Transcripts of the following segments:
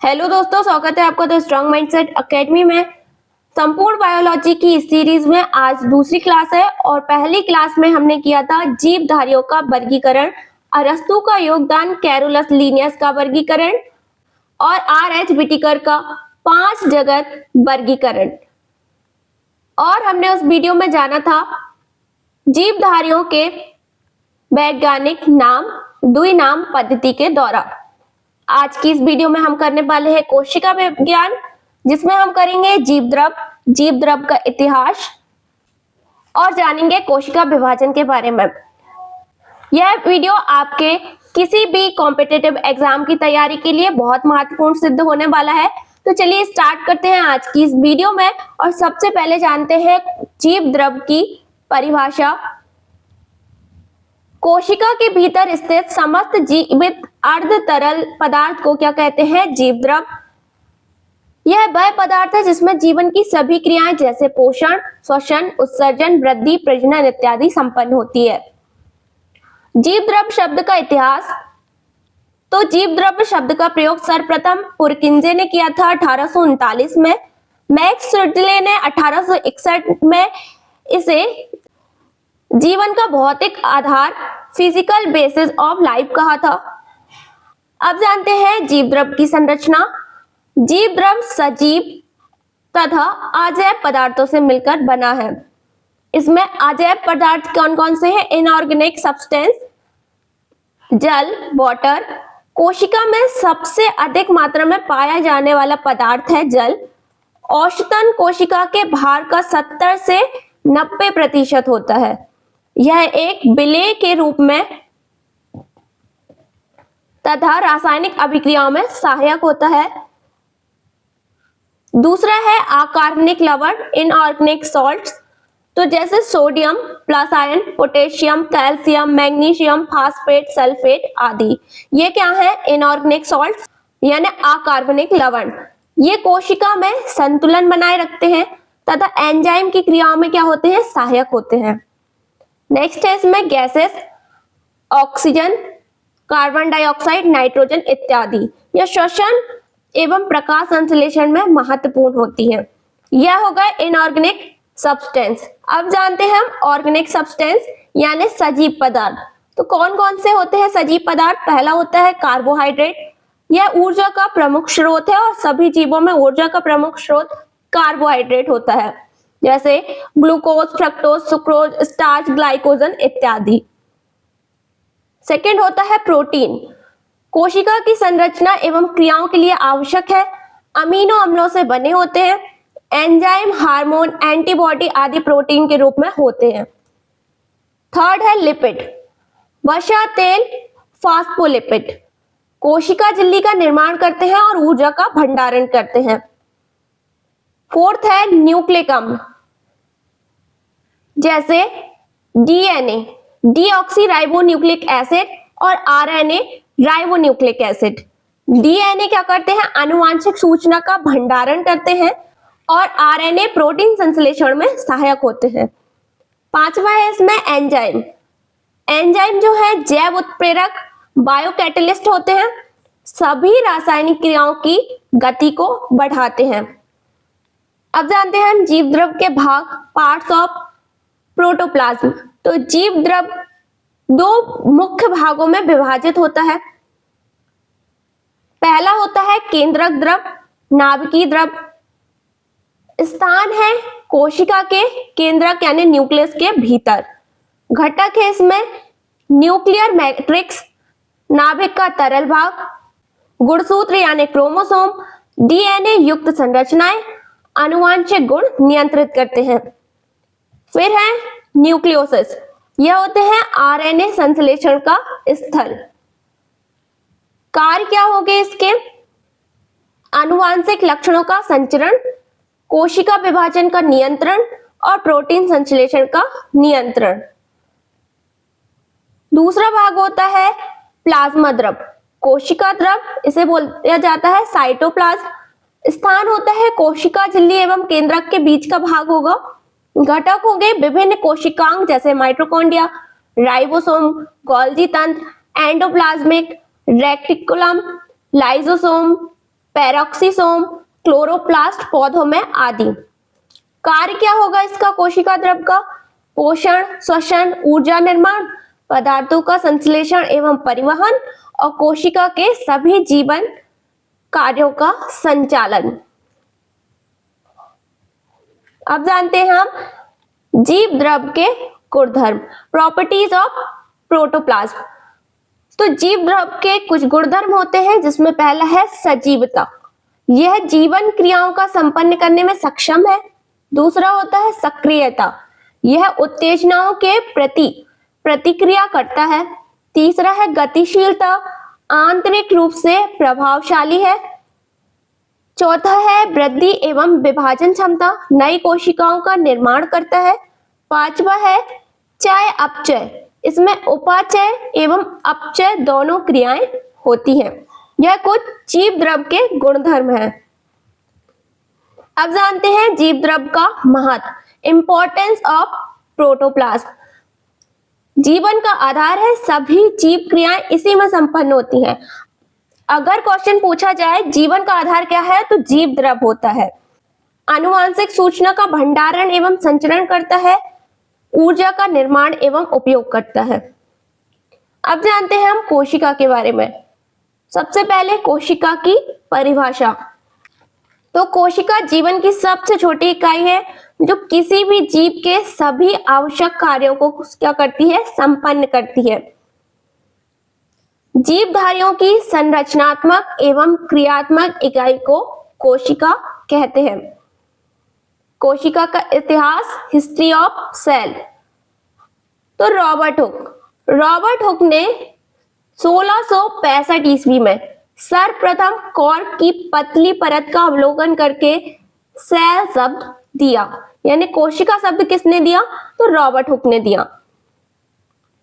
Hello दोस्तों, स्वागत है आपका द स्ट्रॉन्ग माइंडसेट एकेडमी में। संपूर्ण बायोलॉजी की इस सीरीज में आज दूसरी क्लास है और पहली क्लास में हमने किया था जीवधारियों का वर्गीकरण, अरस्तु का योगदान, कैरोलस लिनियस का वर्गीकरण और आर.एच. व्हिटेकर का 5 जगत वर्गीकरण। और हमने उस वीडियो में जाना था जीवधारियों के वैज्ञानिक नाम द्विनाम पद्धति के द्वारा। आज की इस वीडियो में हम करने वाले हैं कोशिका विज्ञान, जिसमें हम करेंगे जीव द्रव का इतिहास और जानेंगे कोशिका विभाजन के बारे में। यह वीडियो आपके किसी भी कॉम्पिटिटिव एग्जाम की तैयारी के लिए बहुत महत्वपूर्ण सिद्ध होने वाला है। तो चलिए स्टार्ट करते हैं आज की इस वीडियो में और सबसे पहले जानते हैं जीव द्रव की परिभाषा। कोशिका के भीतर स्थित समस्त जीवित अर्ध तरल पदार्थ को क्या कहते हैं? जीव द्रव। यह वह पदार्थ है जिसमें जीवन की सभी क्रियाएं जैसे पोषण, श्वसन, उत्सर्जन, वृद्धि, प्रजनन इत्यादि संपन्न होती है। जीव द्रव शब्द का इतिहास। तो जीव द्रव शब्द का प्रयोग सर्वप्रथम पुरकिंजे ने किया था 1839 में। मैक्स शुडले ने 1861 में इसे जीवन का भौतिक आधार, फिजिकल बेसिस ऑफ लाइफ कहा था। अब जानते हैं जीव द्रव की संरचना। जीव द्रव सजीव तथा अजैव पदार्थों से मिलकर बना है। इसमें अजैव पदार्थ कौन कौन से हैं? इनऑर्गेनिक सब्सटेंस, जल, वाटर। कोशिका में सबसे अधिक मात्रा में पाया जाने वाला पदार्थ है जल। औसतन कोशिका के भार का 70 से 90% होता है। यह एक विलेय के रूप में तथा रासायनिक अभिक्रियाओं में सहायक होता है। दूसरा है अकार्बनिक लवण, इनऑर्गेनिक सॉल्ट्स। तो जैसे sodium plus ion, potassium, calcium, magnesium, phosphate, sulphate आदि। ये क्या है? इनऑर्गेनिक सॉल्ट्स यानी अकार्बनिक लवण। ये कोशिका में संतुलन बनाए रखते हैं तथा एंजाइम की क्रियाओं में क्या होते हैं? सहायक होते हैं। नेक्स्ट है इसमें gases, oxygen, carbon dioxide, nitrogen इत्यादि। यह श्वसन एवं प्रकाश संश्लेषण में महत्वपूर्ण होती है। यह होगा इनऑर्गेनिक सब्सटेंस। अब जानते हैं हम ऑर्गेनिक सब्सटेंस यानी सजीव पदार्थ। तो कौन कौन से होते हैं सजीव पदार्थ? पहला होता है कार्बोहाइड्रेट। यह ऊर्जा का प्रमुख स्रोत है और सभी जीवों में ऊर्जा का प्रमुख स्रोत कार्बोहाइड्रेट होता है, जैसे glucose, fructose, sucrose, starch, glycogen इत्यादि। सेकेंड होता है प्रोटीन। कोशिका की संरचना एवं क्रियाओं के लिए आवश्यक है। अमीनो अम्लों से बने होते हैं। एंजाइम, हार्मोन, एंटीबॉडी आदि प्रोटीन के रूप में होते हैं। थर्ड है लिपिड। वसा, तेल, फास्फोलिपिड कोशिका झिल्ली का निर्माण करते हैं और ऊर्जा का भंडारण करते हैं। फोर्थ है न्यूक्लिक अम्ल, जैसे डीएनए, डीऑक्सीराइबोन्यूक्लिक एसिड, और आरएनए, राइबोन्यूक्लिक एसिड। डीएनए क्या करते हैं? आनुवांशिक सूचना का भंडारण करते हैं और आरएनए प्रोटीन संश्लेषण में सहायक होते हैं। पांचवा है इसमें एंजाइम। एंजाइम जो है जैव उत्प्रेरक, बायोकैटलिस्ट होते हैं। सभी रासायनिक क्रियाओं की गति को बढ़ाते हैं। अब जानते हैं हम जीव द्रव के भाग, पार्ट्स ऑफ प्रोटोप्लाज्म। तो जीव द्रव दो मुख्य भागों में विभाजित होता है। पहला होता है केंद्रक द्रव, नाभिकीय द्रव। स्थान है कोशिका के केंद्रक यानी न्यूक्लियस के भीतर। घटक है इसमें न्यूक्लियर मैट्रिक्स, नाभिक का तरल भाग, गुणसूत्र यानी क्रोमोसोम, डीएनए युक्त संरचनाएं, आनुवांशिक गुण नियंत्रित करते हैं। फिर है न्यूक्लियोसिस। यह होते हैं आरएनए संश्लेषण का स्थल। कार्य क्या होंगे इसके? आनुवांशिक लक्षणों का संचरण, कोशिका विभाजन का नियंत्रण और प्रोटीन संश्लेषण का नियंत्रण। दूसरा भाग होता है प्लाज्मा द्रव, कोशिका द्रव, इसे बोला जाता है साइटोप्लाज्म। स्थान होता है कोशिका झिल्ली एवं केंद्रक के बीच का भाग होगा। घटक होंगे विभिन्न कोशिकांग जैसे माइटोकॉन्ड्रिया, राइबोसोम, गोल्गी तंत्र, endoplasmic reticulum, lysosome, peroxisome, chloroplast पौधों में आदि। कार्य क्या होगा इसका कोशिका द्रव का? पोषण, श्वसन, ऊर्जा निर्माण, पदार्थों का संश्लेषण एवं परिवहन और कोशिका के सभी जीवन कार्यों का संचालन। अब जानते हैं हम जीव द्रव के गुणधर्म, प्रॉपर्टीज ऑफ प्रोटोप्लाज्म। तो जीव द्रव के कुछ गुणधर्म होते हैं, जिसमें पहला है सजीवता, यह जीवन क्रियाओं का संपन्न करने में सक्षम है। दूसरा होता है सक्रियता, यह उत्तेजनाओं के प्रति प्रतिक्रिया करता है। तीसरा है गतिशीलता, आंतरिक रूप से प्रभावशाली है। चौथा है वृद्धि एवं विभाजन क्षमता, नई कोशिकाओं का निर्माण करता है। पांचवा है चय अपचय, इसमें उपाचय एवं अपचय दोनों क्रियाएं होती हैं। यह कुछ जीव द्रव के गुणधर्म हैं। अब जानते हैं जीव द्रव का महत्व, इंपॉर्टेंस ऑफ प्रोटोप्लाज्म। जीवन का आधार है, सभी जीव क्रियाएं इसी में संपन्न होती हैं। अगर क्वेश्चन पूछा जाए जीवन का आधार क्या है, तो जीव द्रव होता है। आनुवांशिक सूचना का भंडारण एवं संचरण करता है, ऊर्जा का निर्माण एवं उपयोग करता है। अब जानते हैं हम कोशिका के बारे में। सबसे पहले कोशिका की परिभाषा। तो कोशिका जीवन की सबसे छोटी इकाई है, जो किसी भी जीव के सभी आवश्यक कार्यों को क्या करती है? संपन्न करती है। जीवधारियों की संरचनात्मक एवं क्रियात्मक इकाई को कोशिका कहते हैं। कोशिका का इतिहास, हिस्ट्री ऑफ सेल। तो रॉबर्ट हुक ने 1665 ईस्वी में सर्वप्रथम कॉर्क की पतली परत का अवलोकन करके सेल शब्द दिया, यानी कोशिका शब्द किसने दिया? तो रॉबर्ट हुक ने दिया।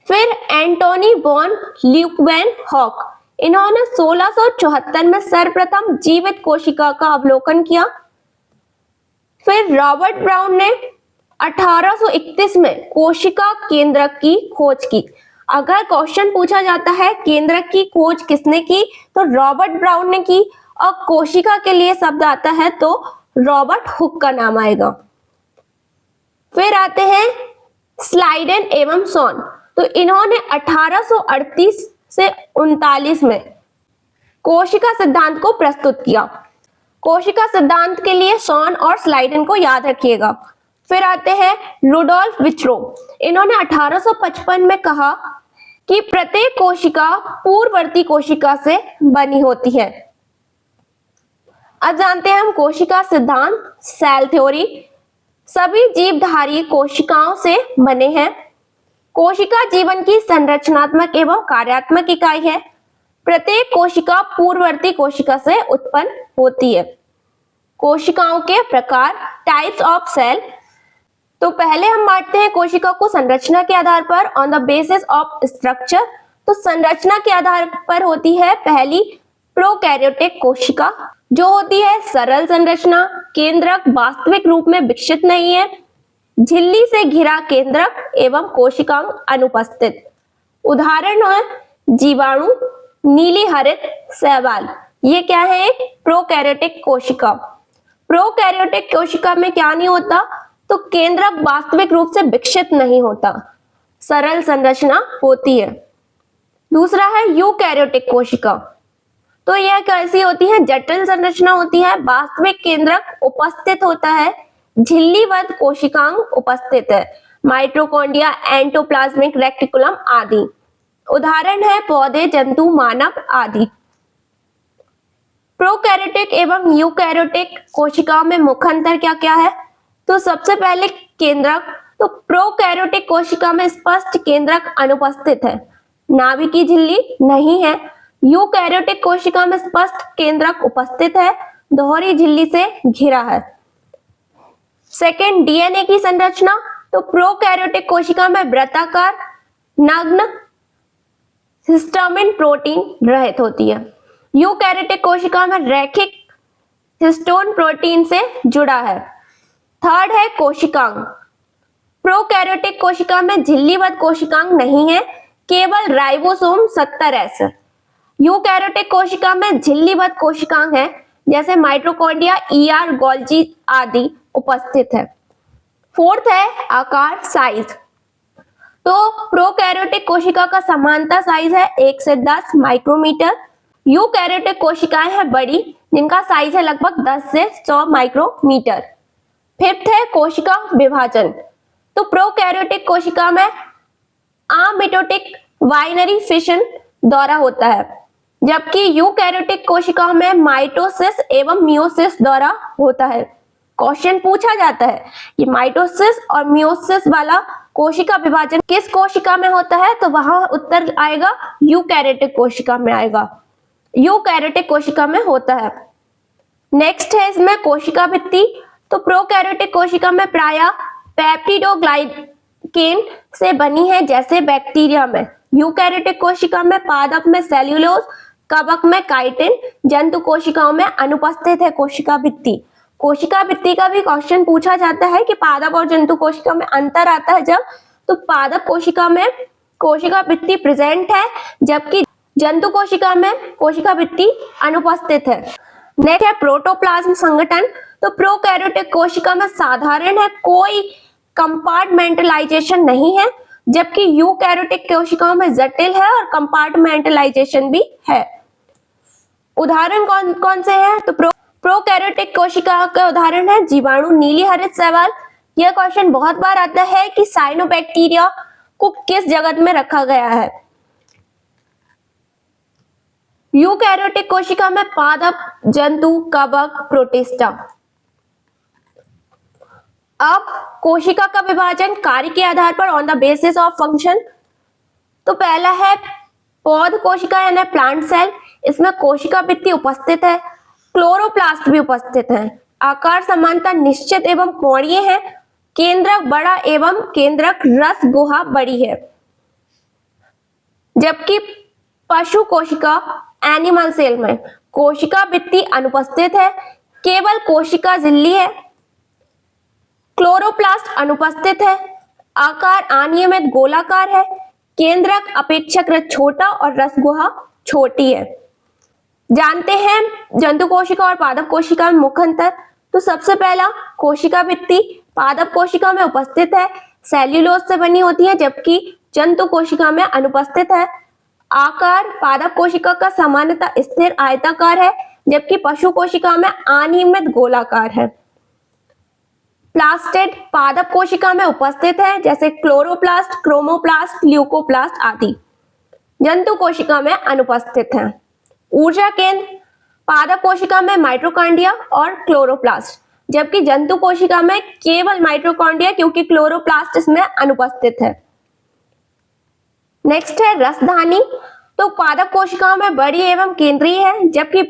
फिर एंटोनी वॉन ल्यूवेनहॉक, इन्होंने 1674 में सर्वप्रथम जीवित कोशिका का अवलोकन किया। फिर रॉबर्ट ब्राउन ने 1831 में कोशिका केंद्रक की खोज की। अगर क्वेश्चन पूछा जाता है केंद्रक की खोज किसने की, तो रॉबर्ट ब्राउन ने की, और कोशिका के लिए शब्द आता है तो रॉबर्ट हुक का नाम आएगा। फिर आते हैं स्लाइडेन एवं सॉन, तो इन्होंने 1838 से 39 में कोशिका सिद्धांत को प्रस्तुत किया। कोशिका सिद्धांत के लिए सॉन और स्लाइडेन को याद रखिएगा। फिर आते हैं रुडोल्फ विट्रो, इन्होंने 1855 में कहा कि प्रत्येक कोशिका पूर्ववर्ती कोशिका से बनी होती है। अब जानते हैं हम कोशिका सिद्धांत, सेल थ्योरी। सभी जीवधारी कोशिकाओं से बने हैं। कोशिका जीवन की संरचनात्मक एवं कार्यात्मक इकाई है। प्रत्येक कोशिका पूर्ववर्ती कोशिका से उत्पन्न होती है। कोशिकाओं के प्रकार, टाइप्स ऑफ सेल। तो पहले हम बांटते हैं कोशिका को संरचना के आधार पर, on the basis of structure. तो संरचना के आधार पर होती है पहली प्रोकैरियोटिक कोशिका, जो होती है सरल संरचना, केंद्रक वास्तविक रूप में विकसित नहीं है, झिल्ली से घिरा केंद्रक एवं कोशिकांग अनुपस्थित। उदाहरण है जीवाणु, नीली हरित शैवाल। ये क्या है? एक प्रोकैरियोटिक कोशिका। प्रोकैरियोटिक कोशिका में क्या नहीं होता? तो केंद्रक वास्तविक रूप से विकसित नहीं होता, सरल संरचना होती है। दूसरा है यूकैरियोटिक कोशिका, तो यह कैसी होती है? जटिल संरचना होती है, वास्तविक केंद्रक उपस्थित होता है, झिल्लीबद्ध कोशिकांग उपस्थित है, माइटोकॉन्ड्रिया, एंडोप्लाज्मिक रेटिकुलम आदि। उदाहरण है पौधे, जंतु, मानव आदि। प्रोकैरियोटिक एवं यूकैरियोटिक कोशिकाओं में मुख्य अंतर क्या क्या है? तो सबसे पहले केंद्रक। तो प्रोकैरियोटिक कोशिका में स्पष्ट केंद्रक अनुपस्थित है, नाभिक की झिल्ली नहीं है। यूकैरियोटिक कोशिका में स्पष्ट केंद्रक उपस्थित है, दोहरी झिल्ली से घिरा है। सेकेंड, डीएनए की संरचना। तो प्रोकैरियोटिक कोशिका में वृत्ताकार नग्न हिस्टामिन प्रोटीन रहित होती है। यूकैरियोटिक कोशिका में रैखिक हिस्टोन प्रोटीन से जुड़ा है। थर्ड है कोशिकांग। प्रोकैरियोटिक कोशिका में झिल्लीबद्ध कोशिकांग नहीं है, केवल राइबोसोम 70S। यूकैरियोटिक कोशिका में झिल्लीबद्ध कोशिकांग है, जैसे माइटोकॉन्ड्रिया, ईआर, गोल्जी आदि उपस्थित है। फोर्थ है आकार, साइज। तो प्रोकैरियोटिक कोशिका का समानता साइज है 1 से 10 माइक्रोमीटर। यूकैरियोटिक कोशिकाएं हैं बड़ी, जिनका साइज है लगभग 10 से 100 माइक्रोमीटर। फिफ्थ है कोशिका विभाजन। तो प्रोकैरियोटिक कोशिका में अमिटोटिक बाइनरी फिशन द्वारा होता है, जबकि यूकैरियोटिक कोशिकाओं में माइटोसिस एवं मियोसिस द्वारा होता है। क्वेश्चन पूछा जाता है कि माइटोसिस और मियोसिस वाला कोशिका विभाजन किस कोशिका में होता है, तो वहां उत्तर आएगा यूकैरियोटिक कोशिका में आएगा, यूकैरियोटिक कोशिका में होता है। नेक्स्ट है इसमें कोशिका भित्ति। तो प्रोकैरियोटिक कोशिका में प्रायः पेप्टिडोग्लाइकेन से बनी है, जैसे बैक्टीरिया में। यूकैरियोटिक कोशिका में पादप में सेल्यूलोज, कवक में काइटिन, जंतु कोशिकाओं में अनुपस्थित है कोशिका भित्ति। कोशिका भित्ति का भी क्वेश्चन पूछा जाता है कि पादप और जंतु कोशिका में अंतर आता है जब, तो पादप कोशिका में कोशिका भित्ति प्रेजेंट है, जबकि जंतु कोशिका में कोशिका भित्ति अनुपस्थित है। नेक्स्ट है प्रोटोप्लाज्म संगठन। तो प्रोकैरियोटिक कोशिका में साधारण है, कोई कंपार्टमेंटलाइजेशन नहीं है, जबकि यूकैरियोटिक कोशिकाओं में जटिल है और कंपार्टमेंटलाइजेशन भी है। उदाहरण कौन कौन से हैं? तो प्रोकैरियोटिक कोशिका का उदाहरण है जीवाणु, नीली हरित शैवाल। यह क्वेश्चन बहुत बार आता है कि साइनोबैक्टीरिया को किस जगत में रखा गया है। यूकैरियोटिक कोशिका में पादप, जंतु, कवक, प्रोटिस्टा। अब कोशिका का विभाजन कार्य के आधार पर on the basis of function. तो पहला है पौध कोशिका यानी प्लांट सेल। इसमें कोशिका भित्ति उपस्थित है, क्लोरोप्लास्ट भी उपस्थित है। आकार समानता निश्चित एवं कोणीय है, केंद्रक बड़ा एवं केंद्रक रस गुहा बड़ी है। जबकि पशु कोशिका एनिमल सेल में कोशिका भित्ति अनुपस्थित है, केवल कोशिका झिल्ली है, क्लोरोप्लास्ट अनुपस्थित है, आकार अनियमित गोलाकार है, केंद्रक अपेक्षाकृत छोटा और रस गुहा छोटी है। जानते हैं जंतु कोशिका और पादप कोशिका में मुख्य अंतर। तो सबसे पहला कोशिका भित्ति पादप कोशिका में उपस्थित है, सेल्यूलोज से बनी होती है, जबकि जंतु कोशिका में अनुपस्थित है। आकार पादप कोशिका का सामान्यतः स्थिर आयताकार है, जबकि पशु कोशिका में अनियमित गोलाकार है। प्लास्टिड पादप कोशिका में उपस्थित है, जैसे क्लोरोप्लास्ट, क्रोमोप्लास्ट, ल्यूकोप्लास्ट आदि। जंतु कोशिका में अनुपस्थित है। ऊर्जा केंद्र पादप कोशिका में माइटोकॉन्ड्रिया और क्लोरोप्लास्ट, जबकि जंतु कोशिका में केवल माइटोकॉन्ड्रिया, क्योंकि क्लोरोप्लास्ट इसमें अनुपस्थित है। नेक्स्ट है रसधानी। तो पादप कोशिकाओं में बड़ी एवं केंद्रीय है, जबकि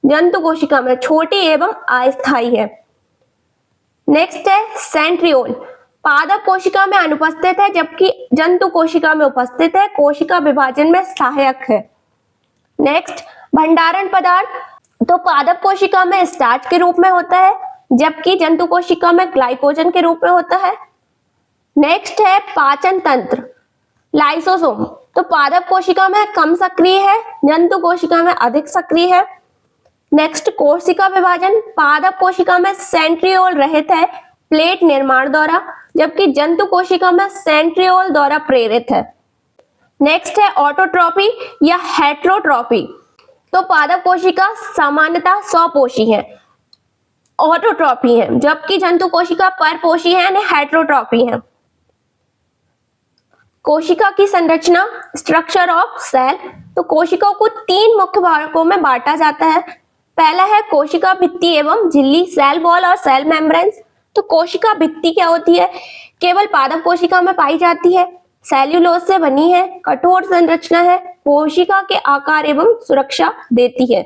जंतु कोशिका में छोटी एवं अस्थायी है। नेक्स्ट है सेंट्रियोल पादप कोशिका में अनुपस्थित है, जबकि जंतु कोशिका में उपस्थित है, कोशिका विभाजन में सहायक है। नेक्स्ट भंडारण पदार्थ। तो पादप कोशिका में स्टार्च के रूप में होता है, जबकि जंतु कोशिका में ग्लाइकोजन के रूप में होता है। नेक्स्ट है पाचन तंत्र लाइसोसोम। तो पादप कोशिका में कम सक्रिय है, जंतु कोशिका में अधिक सक्रिय है। नेक्स्ट कोशिका विभाजन पादप कोशिका में सेंट्रियोल रहित है प्लेट निर्माण द्वारा, जबकि जंतु कोशिका में सेंट्रियोल द्वारा प्रेरित है। नेक्स्ट है ऑटोट्रॉपी या हेट्रोट्रॉपी। तो पादप कोशिका सामान्यतः स्वपोषी है, ऑटोट्रॉपी है, जबकि जंतु कोशिका परपोषी है यानी हेट्रोट्रॉपी है। कोशिका की संरचना स्ट्रक्चर ऑफ सेल। तो कोशिकाओं को 3 मुख्य भागों में बांटा जाता है। पहला है कोशिका भित्ति एवं झिल्ली, सेल वॉल और सेल मेम्ब्रेन्स। तो कोशिका भित्ति क्या होती है? केवल पादप कोशिका में पाई जाती है, सेल्यूलोज से बनी है, कठोर संरचना है, कोशिका के आकार एवं सुरक्षा देती है।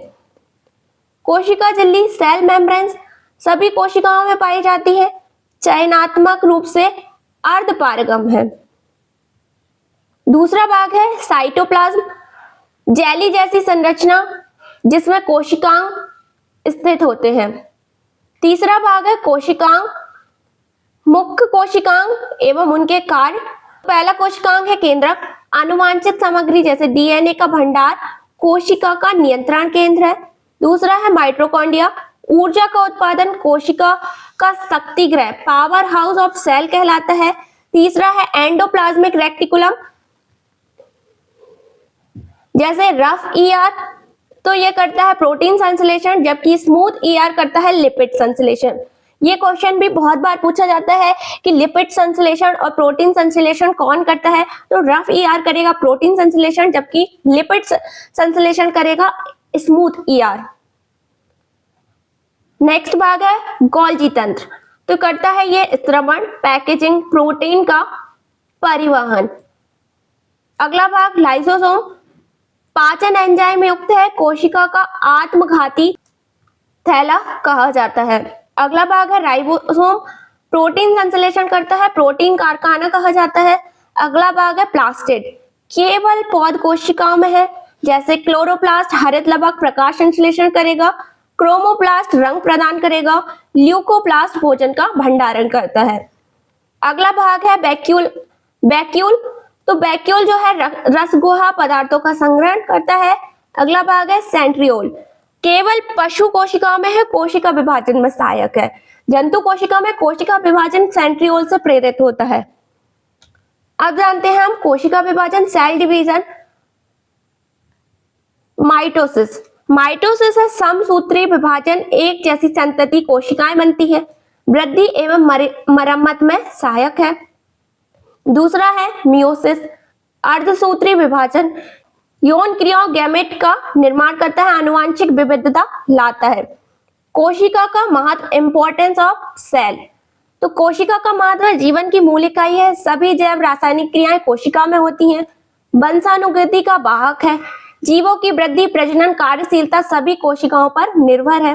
कोशिका झिल्ली सेल मेम्ब्रेन्स सभी कोशिकाओं में पाई जाती है, चयनात्मक रूप से अर्धपारगम है। दूसरा भाग है साइटोप्लाज्म, जेली जैसी संरचना जिसमें कोशिकांग स्थित होते हैं। तीसरा भाग है कोशिकांग, मुख्य कोशिकांग एवं उनके कार्य। पहला कोशिकांग है केंद्रक, अनुवांछित सामग्री जैसे डीएनए का भंडार कोशिका का नियंत्रण केंद्र है। दूसरा है माइटोकॉन्ड्रिया, ऊर्जा का उत्पादन कोशिका का शक्ति गृह पावर हाउस ऑफ सेल कहलाता है। तीसरा है एंडोप्लाज्मिक रेटिकुलम, जैसे रफ ईआर तो ये करता है प्रोटीन संश्लेषण, जबकि स्मूथ ईआर करता है लिपिड संश्लेषण। ये क्वेश्चन भी बहुत बार पूछा जाता है कि लिपिड संश्लेषण और प्रोटीन संश्लेषण कौन करता है, तो रफ ईआर करेगा प्रोटीन संश्लेषण, जबकि लिपिड संश्लेषण करेगा स्मूथ ईआर। नेक्स्ट भाग है गोल्जी तंत्र, तो करता है ये श्रवण, पैकेजिंग, प्रोटीन का परिवहन। अगला भाग लाइसोसोम, पाचन एंजाइम युक्त है, कोशिका का आत्मघाती थैला कहा जाता है। अगला भाग है राइबोसोम, प्रोटीन संश्लेषण करता है, प्रोटीन कारखाना कहा जाता है। अगला भाग है प्लास्टिड, केवल पौध कोशिकाओं में है, जैसे क्लोरोप्लास्ट हरित लवक प्रकाश संश्लेषण करेगा, क्रोमोप्लास्ट रंग प्रदान करेगा, ल्यूकोप्लास्ट भोजन का भंडारण करता है। अगला भाग है वैक्यूल, वैक्यूल तो वैक्यूल जो है रसगुहा पदार्थों का संग्रहण करता है। अगला भाग है सेंट्रियोल, केवल पशु कोशिकाओं में है, कोशिका विभाजन में सहायक है। जंतु कोशिका में कोशिका विभाजन सेंट्रियोल से प्रेरित होता है। अब जानते हैं हम कोशिका विभाजन, सेल डिवीजन। माइटोसिस, माइटोसिस है समसूत्री विभाजन, एक जैसी संतति कोशिकाएं बनती है, वृद्धि एवं मरम्मत में सहायक है। दूसरा है मियोसिस, अर्धसूत्री विभाजन, यौन क्रियाओं गैमेट का निर्माण करता है, आनुवांशिक विविधता लाता है। कोशिका का महत्व, इंपॉर्टेंस ऑफ सेल, तो कोशिका का महत्व जीवन की मूल इकाई है, सभी जैव रासायनिक क्रियाएं कोशिका में होती हैं, वंशानुगति का वाहक है, जीवों की वृद्धि, प्रजनन, कार्यशीलता सभी कोशिकाओं पर निर्भर है।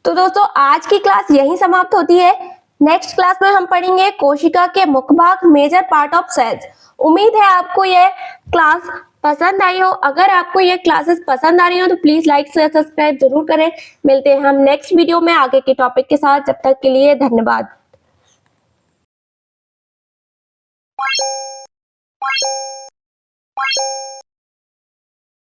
तो दोस्तों आज की क्लास यहीं समाप्त होती है। नेक्स्ट क्लास में हम पढ़ेंगे कोशिका के मुख्य भाग, मेजर पार्ट ऑफ सेल्स। उम्मीद है आपको यह क्लास पसंद आई हो। अगर आपको ये क्लासेस पसंद आ रही हो तो प्लीज लाइक शेयर सब्सक्राइब जरूर करें। मिलते हैं हम नेक्स्ट वीडियो में आगे के टॉपिक के साथ। जब तक के लिए धन्यवाद।